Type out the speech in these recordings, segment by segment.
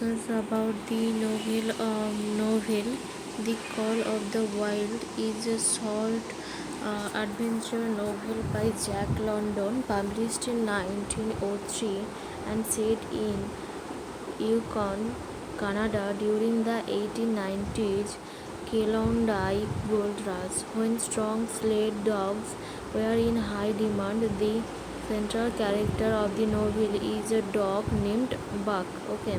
discuss about the novel The Call of the Wild is a short adventure novel by Jack London published in 1903 and set in Yukon, Canada during the 1890s Klondike Gold Rush, when strong sled dogs were in high demand. The central character of the novel is a dog named Buck. Okay,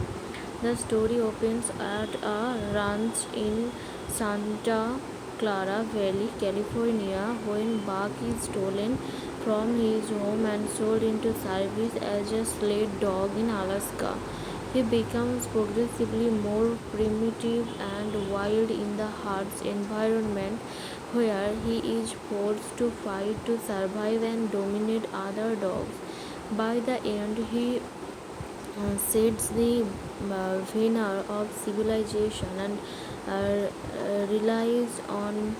the story opens at a ranch in Santa Clara Valley, California, when Buck is stolen from his home and sold into service as a sled dog in Alaska. He becomes progressively more primitive and wild in the harsh environment where he is forced to fight to survive and dominate other dogs. By the end, he sets the veneer of civilization and relies on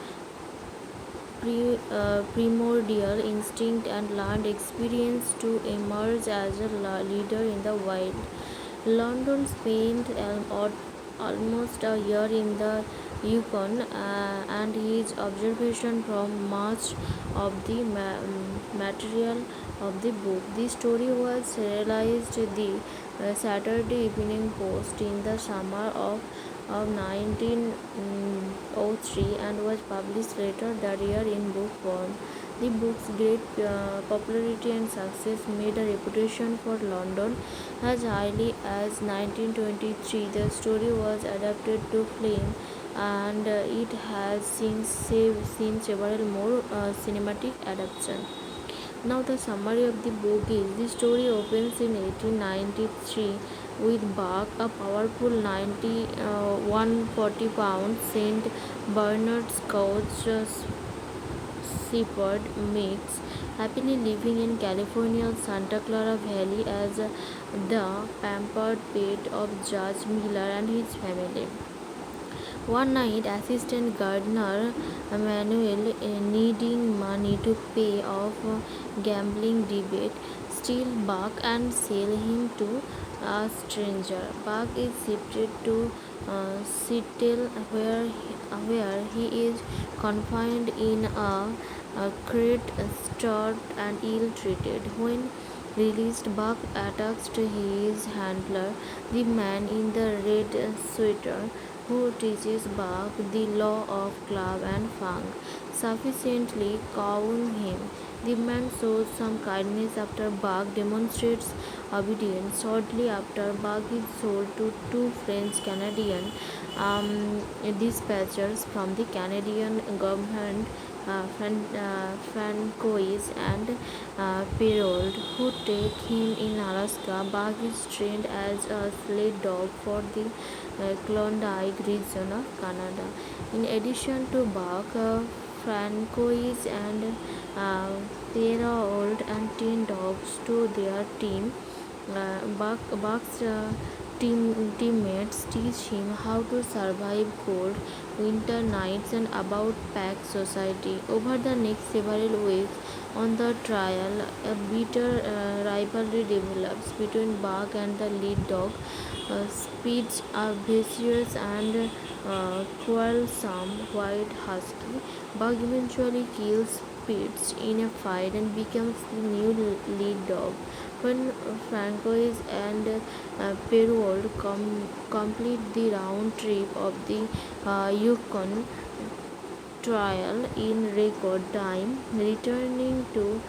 primordial instinct and learned experience to emerge as a leader in the wild. London spent almost a year in the Yukon, and his observation from much of the material of the book. The story was realized the Saturday Evening Post in the summer of 1903 and was published later that year in book form. The book's great popularity and success made a reputation for London as highly as 1923. The story was adapted to film and it has seen several more cinematic adaptations. Now, the summary of the book is the story opens in 1893 with Buck, a powerful 140-pound Saint Bernard Scotch Shepherd mix, happily living in California's Santa Clara Valley as the pampered pet of Judge Miller and his family. One night, assistant gardener Manuel, needing money to pay off a gambling debt, steal Buck and sell him to a stranger. Buck is shifted to Seattle, where he is confined in a crate, starved and ill-treated. When released, Buck attacks his handler, the man in the red sweater, who teaches Buck the law of club and fang, sufficiently cowing him. The man shows some kindness after Buck demonstrates obedience. Shortly after, Buck is sold to two French Canadian dispatchers from the Canadian government, Francois and Perold, who take him in Alaska. Buck is trained as a sled dog for the Klondike region of Canada. In addition to Buck, Francois and Perold and 10 dogs to their team. Buck's teammates teach him how to survive cold winter nights and about pack society. Over the next several weeks on the trail, a bitter rivalry develops between Buck and the lead dog. Speeds are vicious and quarrelsome white husky. Buck eventually kills Pitts in a fight and becomes the new lead dog. When Francois and Perold complete the round trip of the Yukon Trail in record time, returning to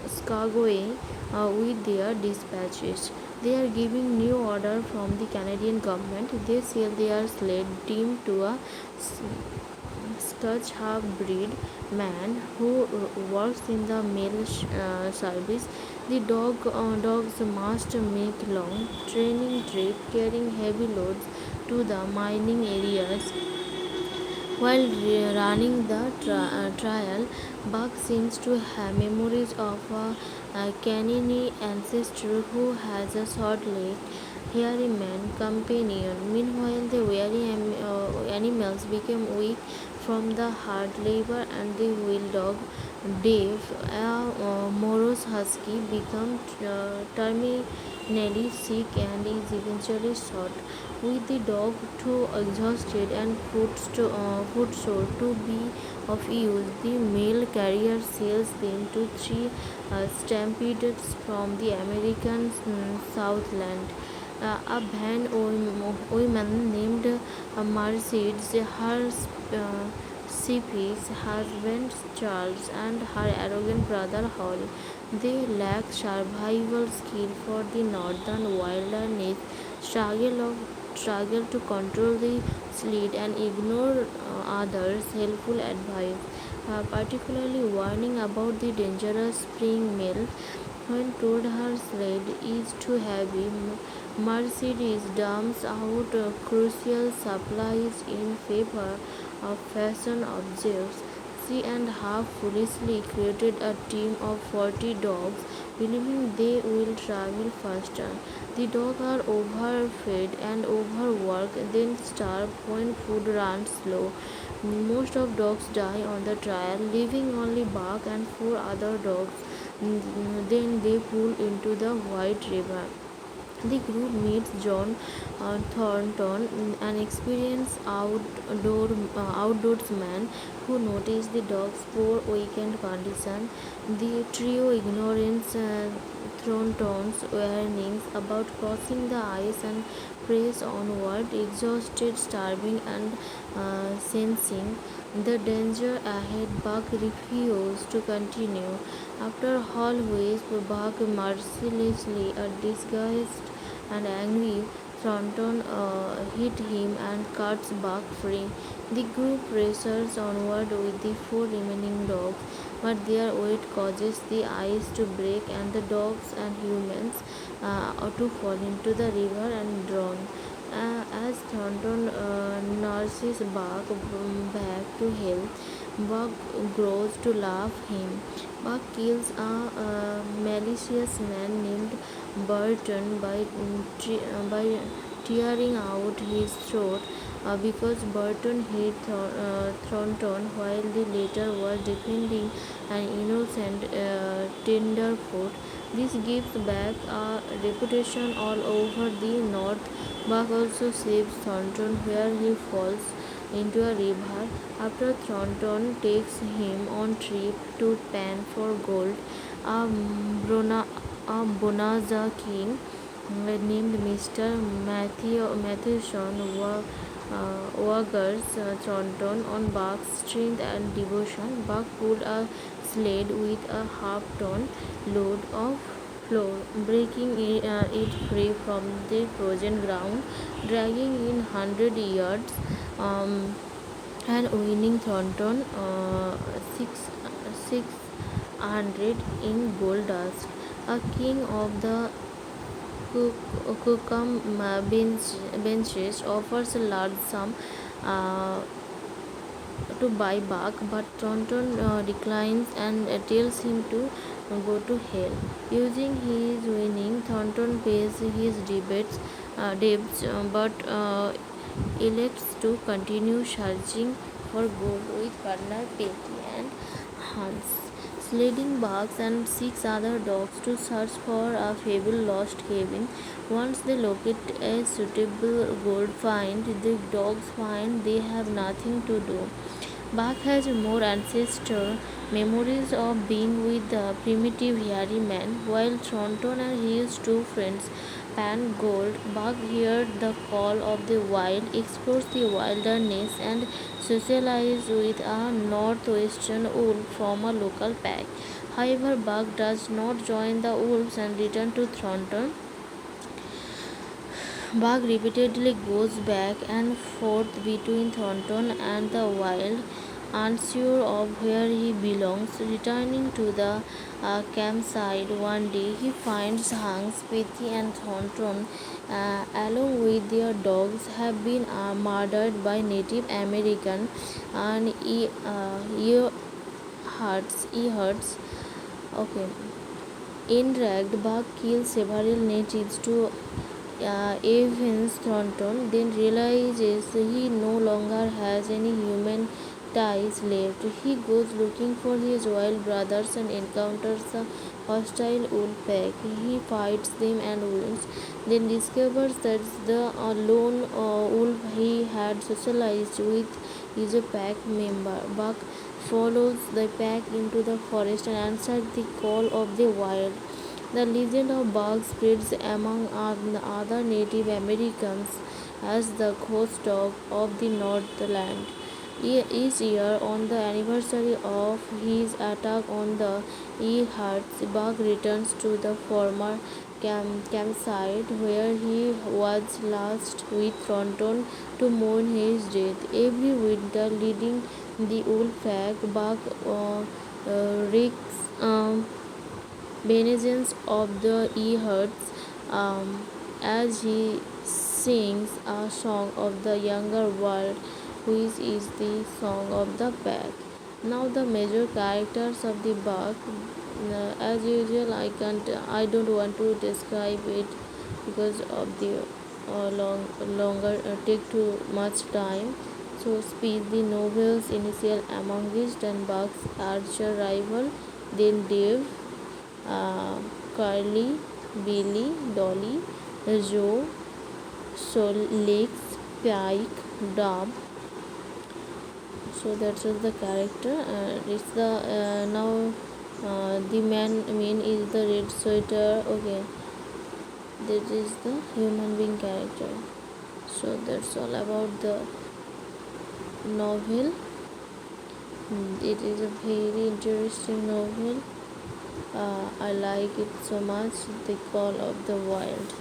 Skagway with their dispatches. They are giving new order from the Canadian government. They sell their sled team to a Scotch half-breed man who works in the mail service. The dogs must make long training trips carrying heavy loads to the mining areas. While running the trial, Buck seems to have memories of a canine ancestor who has a short-legged, hairy man companion. Meanwhile, the weary animals became weak from the hard labor, and the wild dog, Dave, a morose husky, became Nelly sick and is eventually shot, with the dog too exhausted and footsore to be of use. The mail carrier sails them to three stampedes from the American Southland. A van woman named Mercedes, her Sippy's husband Charles, and her arrogant brother Hall. They lack survival skill for the northern wilderness, struggle to control the sled and ignore others' helpful advice, particularly warning about the dangerous spring mill. When told her sled is too heavy, Mercedes dumps out crucial supplies in favor of fashion objects. She and half foolishly created a team of 40 dogs, believing they will travel faster. The dogs are overfed and overworked, then starve when food runs low. Most of dogs die on the trial, leaving only Buck and four other dogs. Then they pull into the White River. The group meets John Thornton, an experienced outdoorsman who noticed the dog's poor weakened condition. The trio ignores Thornton's warnings about crossing the ice and press onward, exhausted, starving, and sensing the danger ahead. Buck refused to continue. After Hall whipped Buck mercilessly, a disgusted and angry Thornton hit him and cuts Buck free. The group races onward with the four remaining dogs, but their weight causes the ice to break and the dogs and humans to fall into the river and drown. As Thornton nurses Buck back to health, Buck grows to love him. Buck kills a malicious man named Burton by tearing out his throat because Burton hit Thornton while the latter was defending an innocent tenderfoot. This gives Buck a reputation all over the north. Buck also saves Thornton where he falls into a river after Thornton takes him on trip to Pan for gold. A, a Bonanza king named Mr. Matthewson Wagers Thornton on Buck's strength and devotion. Buck pulled a sled with a half-ton load of flour, breaking it free from the frozen ground, dragging in 100 yards, and winning Thornton 600 in gold dust. A king of the Kukum benches offers a large sum uh, to buy Buck, but Thornton declines and tells him to go to hell. Using his winning, Thornton pays his debts, but elects to continue searching for gold with partner Petey and Hans, sledding Bugs and six other dogs to search for a fabled lost cabin. Once they locate a suitable gold find, the dogs find they have nothing to do. Buck has more ancestor memories of being with the primitive hairy man, while Thornton and his two friends pan gold. Buck hears the call of the wild, explores the wilderness, and socializes with a northwestern wolf from a local pack. However, Buck does not join the wolves and return to Thornton. Buck repeatedly goes back and forth between Thornton and the wild, unsure of where he belongs. Returning to the campsite one day, he finds Hanks, Petey, and Thornton, along with their dogs, have been murdered by Native American and Earths. Okay. Enraged, Buck kills several natives to avenge Thornton, then realizes he no longer has any human ties left. He goes looking for his wild brothers and encounters a hostile wolf pack. He fights them and wins, then discovers that the lone wolf he had socialized with is a pack member. Buck follows the pack into the forest and answers the call of the wild. The legend of Buck spreads among other Native Americans as the ghost dog of the Northland. Each year, on the anniversary of his attack on the Earharts, Buck returns to the former campsite where he was last with Thornton to mourn his death. Every winter, leading the wolf pack, Buck wreaks vengeance of the Earharts as he sings a song of the younger world, which is the song of the pack. Now the major characters of the book. As usual, I don't want to describe it because of the longer take too much time. So speed the novel's initial amongst and Buck's archer rival, then Dave, Carly, Billy, Dolly, Joe, Solix, Pike, Dub. So that's just the character. It's the now the main is the red sweater. Okay, that is the human being character. So that's all about the novel. It is a very interesting novel. I like it so much. The Call of the Wild.